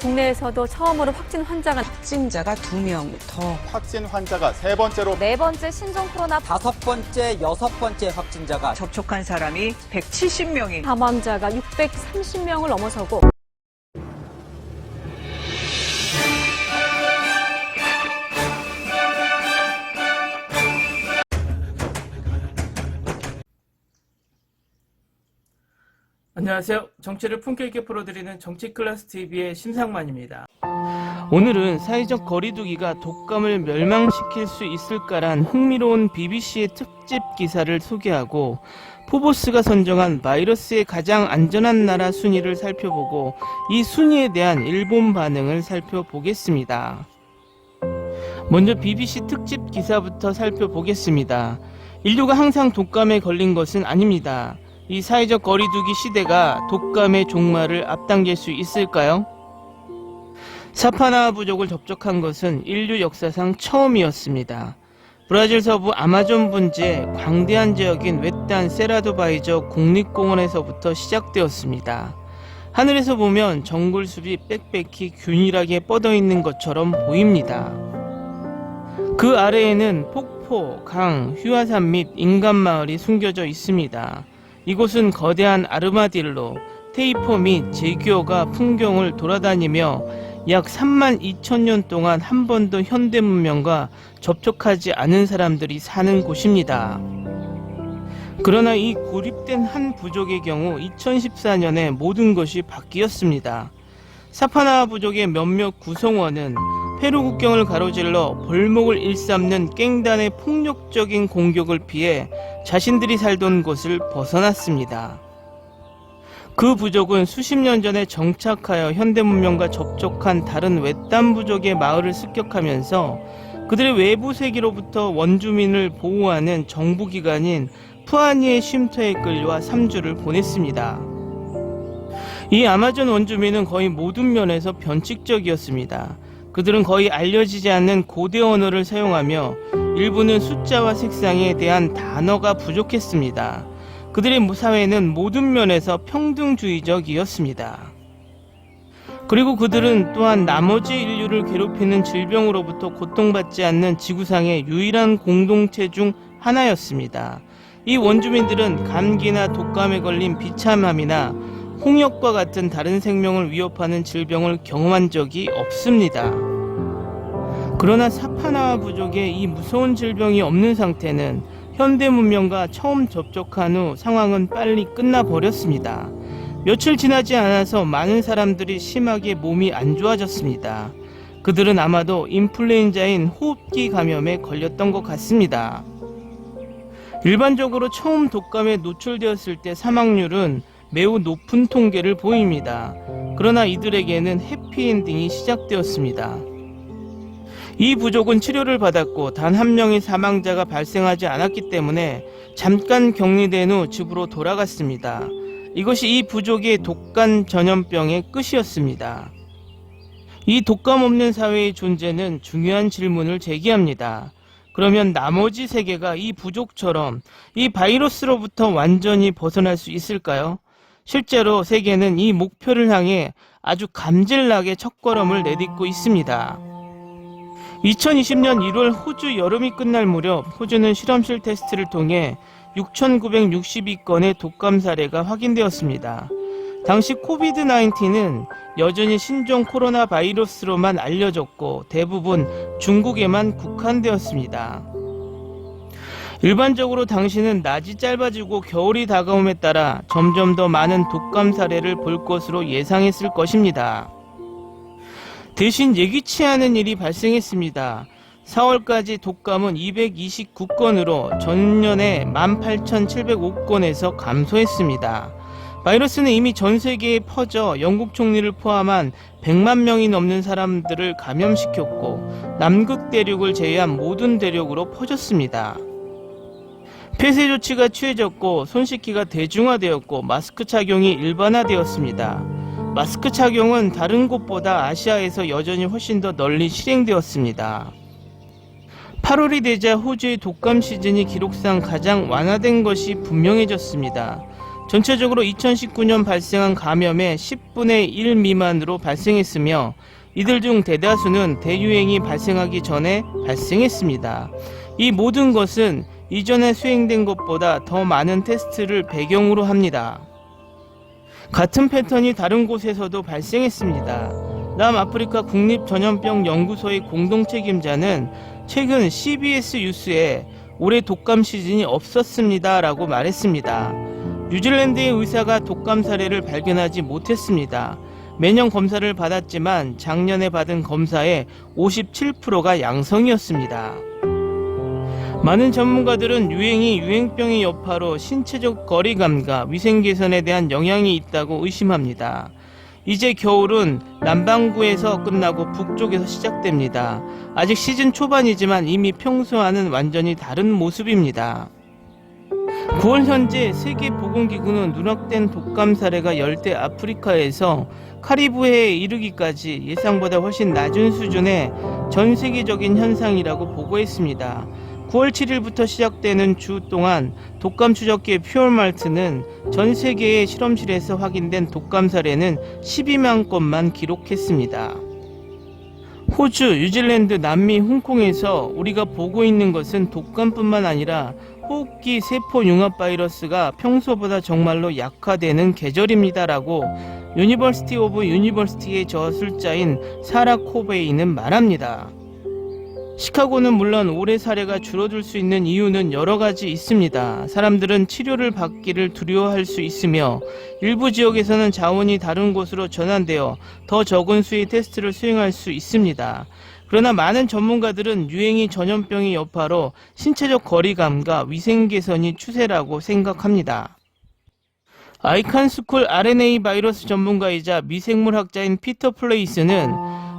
국내에서도 처음으로 확진자가 2명 더. 확진 환자가 세 번째로 네 번째 신종 코로나 5번째, 6번째 확진자가 접촉한 사람이 170명이. 사망자가 630명을 넘어서고 안녕하세요. 정치를 품격 있게 풀어드리는 정치클래스TV의 심상만입니다. 오늘은 사회적 거리두기가 독감을 멸망시킬 수 있을까란 흥미로운 BBC의 특집 기사를 소개하고 포브스가 선정한 바이러스의 가장 안전한 나라 순위를 살펴보고 이 순위에 대한 일본 반응을 살펴보겠습니다. 먼저 BBC 특집 기사부터 살펴보겠습니다. 인류가 항상 독감에 걸린 것은 아닙니다. 이 사회적 거리두기 시대가 독감의 종말을 앞당길 수 있을까요? 사파나와 부족을 접촉한 것은 인류 역사상 처음이었습니다. 브라질 서부 아마존 분지의 광대한 지역인 외딴 세라도 국립공원에서부터 시작되었습니다. 하늘에서 보면 정글숲이 빽빽히 균일하게 뻗어있는 것처럼 보입니다. 그 아래에는 폭포, 강, 휴화산 및 인간마을이 숨겨져 있습니다. 이곳은 거대한 아르마딜로, 테이퍼 및 제규어가 풍경을 돌아다니며 약 32,000년 동안 한 번도 현대문명과 접촉하지 않은 사람들이 사는 곳입니다. 그러나 이 고립된 한 부족의 경우 2014년에 모든 것이 바뀌었습니다. 사파나와 부족의 몇몇 구성원은 페루 국경을 가로질러 벌목을 일삼는 깽단의 폭력적인 공격을 피해 자신들이 살던 곳을 벗어났습니다. 그 부족은 수십 년 전에 정착하여 현대문명과 접촉한 다른 외딴 부족의 마을을 습격하면서 그들의 외부 세계로부터 원주민을 보호하는 정부기관인 푸아니의 쉼터에 끌려와 3주를 보냈습니다. 이 아마존 원주민은 거의 모든 면에서 변칙적이었습니다. 그들은 거의 알려지지 않는 고대 언어를 사용하며 일부는 숫자와 색상에 대한 단어가 부족했습니다. 그들의 사회는 모든 면에서 평등주의적이었습니다. 그리고 그들은 또한 나머지 인류를 괴롭히는 질병으로부터 고통받지 않는 지구상의 유일한 공동체 중 하나였습니다. 이 원주민들은 감기나 독감에 걸린 비참함이나 홍역과 같은 다른 생명을 위협하는 질병을 경험한 적이 없습니다. 그러나 사파나와 부족의 이 무서운 질병이 없는 상태는 현대 문명과 처음 접촉한 후 상황은 빨리 끝나버렸습니다. 며칠 지나지 않아서 많은 사람들이 심하게 몸이 안 좋아졌습니다. 그들은 아마도 인플루엔자인 호흡기 감염에 걸렸던 것 같습니다. 일반적으로 처음 독감에 노출되었을 때 사망률은 매우 높은 통계를 보입니다. 그러나 이들에게는 해피엔딩이 시작되었습니다. 이 부족은 치료를 받았고 단 한 명의 사망자가 발생하지 않았기 때문에 잠깐 격리된 후 집으로 돌아갔습니다. 이것이 이 부족의 독감 전염병의 끝이었습니다. 이 독감 없는 사회의 존재는 중요한 질문을 제기합니다. 그러면 나머지 세계가 이 부족처럼 이 바이러스로부터 완전히 벗어날 수 있을까요? 실제로 세계는 이 목표를 향해 아주 감질나게 첫걸음을 내딛고 있습니다. 2020년 1월 호주 여름이 끝날 무렵 호주는 실험실 테스트를 통해 6,962건의 독감 사례가 확인되었습니다. 당시 코비드-19은 여전히 신종 코로나 바이러스로만 알려졌고 대부분 중국에만 국한되었습니다. 일반적으로 당시는 낮이 짧아지고 겨울이 다가옴에 따라 점점 더 많은 독감 사례를 볼 것으로 예상했을 것입니다. 대신 예기치 않은 일이 발생했습니다. 4월까지 독감은 229건으로 전년에 18,705건에서 감소했습니다. 바이러스는 이미 전 세계에 퍼져 영국 총리를 포함한 100만 명이 넘는 사람들을 감염시켰고 남극 대륙을 제외한 모든 대륙으로 퍼졌습니다. 폐쇄 조치가 취해졌고 손 씻기가 대중화되었고 마스크 착용이 일반화되었습니다. 마스크 착용은 다른 곳보다 아시아에서 여전히 훨씬 더 널리 실행되었습니다. 8월이 되자 호주의 독감 시즌이 기록상 가장 완화된 것이 분명해졌습니다. 전체적으로 2019년 발생한 감염의 10분의 1 미만으로 발생했으며 이들 중 대다수는 대유행이 발생하기 전에 발생했습니다. 이 모든 것은 이전에 수행된 것보다 더 많은 테스트를 배경으로 합니다. 같은 패턴이 다른 곳에서도 발생했습니다. 남아프리카 국립전염병연구소의 공동 책임자는 최근 CBS 뉴스에 올해 독감 시즌이 없었습니다 라고 말했습니다. 뉴질랜드의 의사가 독감 사례를 발견하지 못했습니다. 매년 검사를 받았지만 작년에 받은 검사의 57%가 양성이었습니다. 많은 전문가들은 유행이 유행병의 여파로 신체적 거리감과 위생 개선에 대한 영향이 있다고 의심합니다. 이제 겨울은 남반구에서 끝나고 북쪽에서 시작됩니다. 아직 시즌 초반이지만 이미 평소와는 완전히 다른 모습입니다. 9월 현재 세계보건기구는 누락된 독감 사례가 열대 아프리카에서 카리브해에 이르기까지 예상보다 훨씬 낮은 수준의 전 세계적인 현상이라고 보고했습니다. 9월 7일부터 시작되는 주 동안 독감 추적기 퓨어말트는 전 세계의 실험실에서 확인된 독감 사례는 12만 건만 기록했습니다. 호주, 뉴질랜드, 남미, 홍콩에서 우리가 보고 있는 것은 독감뿐만 아니라 호흡기 세포 융합 바이러스가 평소보다 정말로 약화되는 계절입니다라고 유니버시티 오브 유니버시티의 저술자인 사라 코베이는 말합니다. 시카고는 물론 올해 사례가 줄어들 수 있는 이유는 여러 가지 있습니다. 사람들은 치료를 받기를 두려워할 수 있으며 일부 지역에서는 자원이 다른 곳으로 전환되어 더 적은 수의 테스트를 수행할 수 있습니다. 그러나 많은 전문가들은 유행이 전염병의 여파로 신체적 거리감과 위생 개선이 추세라고 생각합니다. 아이칸스쿨 RNA 바이러스 전문가이자 미생물학자인 피터 플레이스는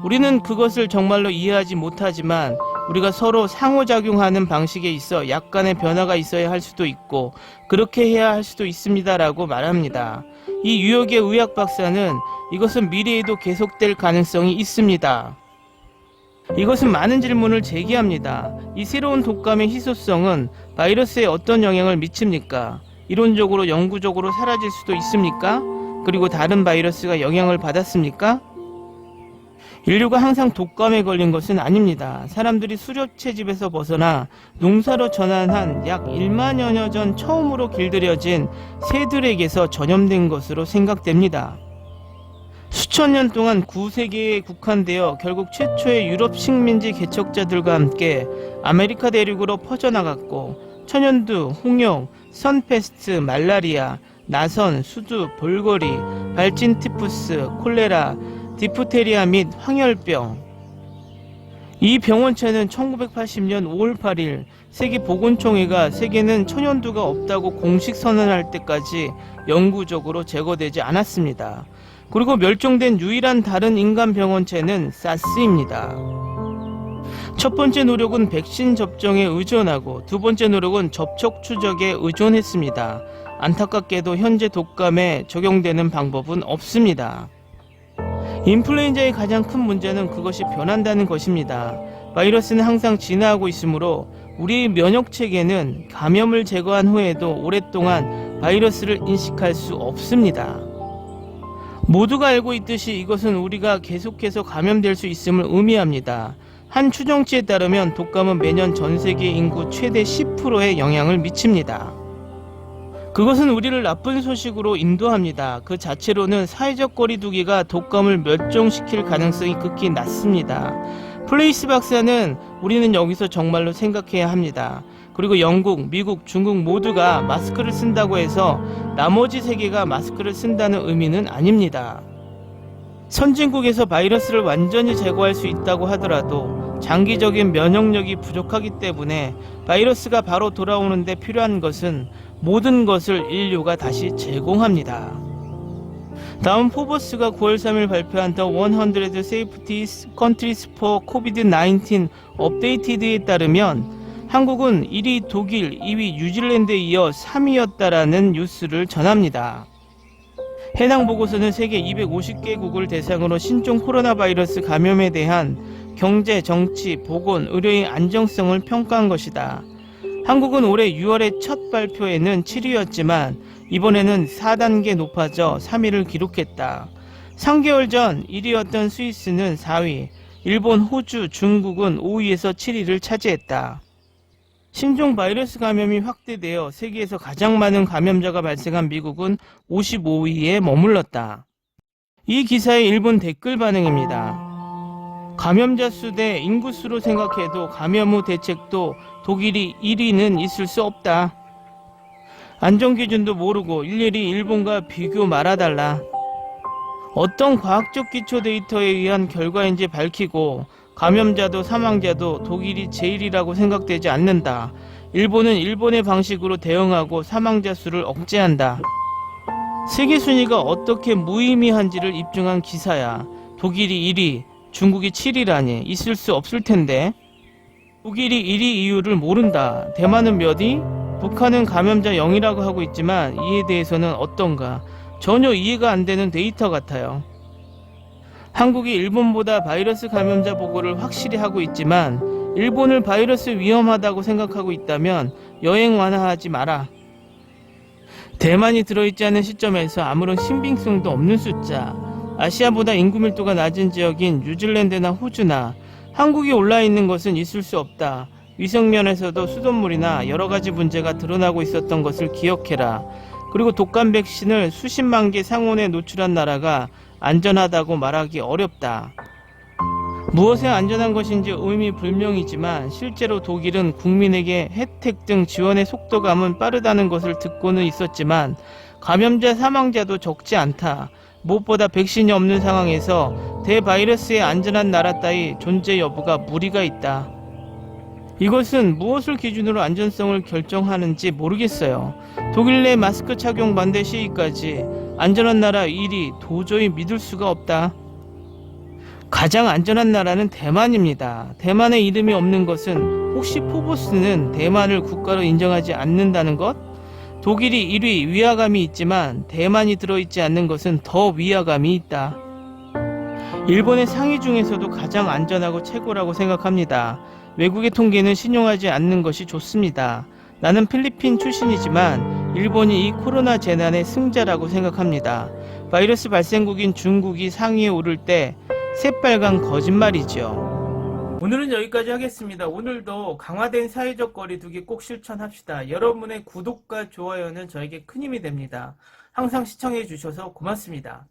우리는 그것을 정말로 이해하지 못하지만 우리가 서로 상호작용하는 방식에 있어 약간의 변화가 있어야 할 수도 있고 그렇게 해야 할 수도 있습니다라고 말합니다. 이 뉴욕의 의학 박사는 이것은 미래에도 계속될 가능성이 있습니다. 이것은 많은 질문을 제기합니다. 이 새로운 독감의 희소성은 바이러스에 어떤 영향을 미칩니까? 이론적으로 영구적으로 사라질 수도 있습니까? 그리고 다른 바이러스가 영향을 받았습니까? 인류가 항상 독감에 걸린 것은 아닙니다. 사람들이 수렵채집에서 벗어나 농사로 전환한 약 1만여 년 전 처음으로 길들여진 새들에게서 전염된 것으로 생각됩니다. 수천 년 동안 9세계에 국한되어 결국 최초의 유럽 식민지 개척자들과 함께 아메리카 대륙으로 퍼져나갔고 천연두, 홍역, 선페스트, 말라리아, 나선, 수두, 볼거리, 발진 티푸스, 콜레라, 디프테리아 및 황열병. 이 병원체는 1980년 5월 8일 세계보건총회가 세계는 천연두가 없다고 공식 선언할 때까지 영구적으로 제거되지 않았습니다. 그리고 멸종된 유일한 다른 인간 병원체는 사스입니다. 첫 번째 노력은 백신 접종에 의존하고 두 번째 노력은 접촉 추적에 의존했습니다. 안타깝게도 현재 독감에 적용되는 방법은 없습니다. 인플루엔자의 가장 큰 문제는 그것이 변한다는 것입니다. 바이러스는 항상 진화하고 있으므로 우리의 면역체계는 감염을 제거한 후에도 오랫동안 바이러스를 인식할 수 없습니다. 모두가 알고 있듯이 이것은 우리가 계속해서 감염될 수 있음을 의미합니다. 한 추정치에 따르면 독감은 매년 전 세계 인구 최대 10%의 영향을 미칩니다. 그것은 우리를 나쁜 소식으로 인도합니다. 그 자체로는 사회적 거리두기가 독감을 멸종시킬 가능성이 극히 낮습니다. 플레이스 박사는 우리는 여기서 정말로 생각해야 합니다. 그리고 영국, 미국, 중국 모두가 마스크를 쓴다고 해서 나머지 세계가 마스크를 쓴다는 의미는 아닙니다. 선진국에서 바이러스를 완전히 제거할 수 있다고 하더라도 장기적인 면역력이 부족하기 때문에 바이러스가 바로 돌아오는데 필요한 것은 모든 것을 인류가 다시 제공합니다. 다음 포버스가 9월 3일 발표한 The 100 Safety Countries for COVID-19 Updated에 따르면 한국은 1위 독일, 2위 뉴질랜드에 이어 3위였다라는 뉴스를 전합니다. 해당 보고서는 세계 250개국을 대상으로 신종 코로나 바이러스 감염에 대한 경제, 정치, 보건, 의료의 안정성을 평가한 것이다. 한국은 올해 6월의 첫 발표에는 7위였지만 이번에는 4단계 높아져 3위를 기록했다. 3개월 전 1위였던 스위스는 4위, 일본, 호주, 중국은 5위에서 7위를 차지했다. 신종 바이러스 감염이 확대되어 세계에서 가장 많은 감염자가 발생한 미국은 55위에 머물렀다. 이 기사의 일본 댓글 반응입니다. 감염자 수 대 인구수로 생각해도 감염 후 대책도 독일이 1위는 있을 수 없다. 안전기준도 모르고 일일이 일본과 비교 말아달라. 어떤 과학적 기초 데이터에 의한 결과인지 밝히고 감염자도 사망자도 독일이 제일이라고 생각되지 않는다. 일본은 일본의 방식으로 대응하고 사망자 수를 억제한다. 세계 순위가 어떻게 무의미한지를 입증한 기사야. 독일이 1위, 중국이 7위라니 있을 수 없을 텐데. 독일이 1위 이유를 모른다. 대만은 몇 위? 북한은 감염자 0이라고 하고 있지만 이에 대해서는 어떤가? 전혀 이해가 안 되는 데이터 같아요. 한국이 일본보다 바이러스 감염자 보고를 확실히 하고 있지만 일본을 바이러스 위험하다고 생각하고 있다면 여행 완화하지 마라. 대만이 들어있지 않은 시점에서 아무런 신빙성도 없는 숫자. 아시아보다 인구 밀도가 낮은 지역인 뉴질랜드나 호주나 한국이 올라있는 것은 있을 수 없다. 위생면에서도 수돗물이나 여러가지 문제가 드러나고 있었던 것을 기억해라. 그리고 독감 백신을 수십만 개 상온에 노출한 나라가 안전하다고 말하기 어렵다. 무엇에 안전한 것인지 의미불명이지만 실제로 독일은 국민에게 혜택 등 지원의 속도감은 빠르다는 것을 듣고는 있었지만 감염자 사망자도 적지 않다. 무엇보다 백신이 없는 상황에서 대바이러스에 안전한 나라 따위 존재 여부가 무리가 있다. 이것은 무엇을 기준으로 안전성을 결정하는지 모르겠어요. 독일 내 마스크 착용 반대 시위까지 안전한 나라 1위 도저히 믿을 수가 없다. 가장 안전한 나라는 대만입니다. 대만의 이름이 없는 것은 혹시 포보스는 대만을 국가로 인정하지 않는다는 것? 독일이 1위 위화감이 있지만 대만이 들어있지 않는 것은 더 위화감이 있다. 일본의 상위 중에서도 가장 안전하고 최고라고 생각합니다. 외국의 통계는 신용하지 않는 것이 좋습니다. 나는 필리핀 출신이지만 일본이 이 코로나 재난의 승자라고 생각합니다. 바이러스 발생국인 중국이 상위에 오를 때 새빨간 거짓말이죠. 오늘은 여기까지 하겠습니다. 오늘도 강화된 사회적 거리두기 꼭 실천합시다. 여러분의 구독과 좋아요는 저에게 큰 힘이 됩니다. 항상 시청해 주셔서 고맙습니다.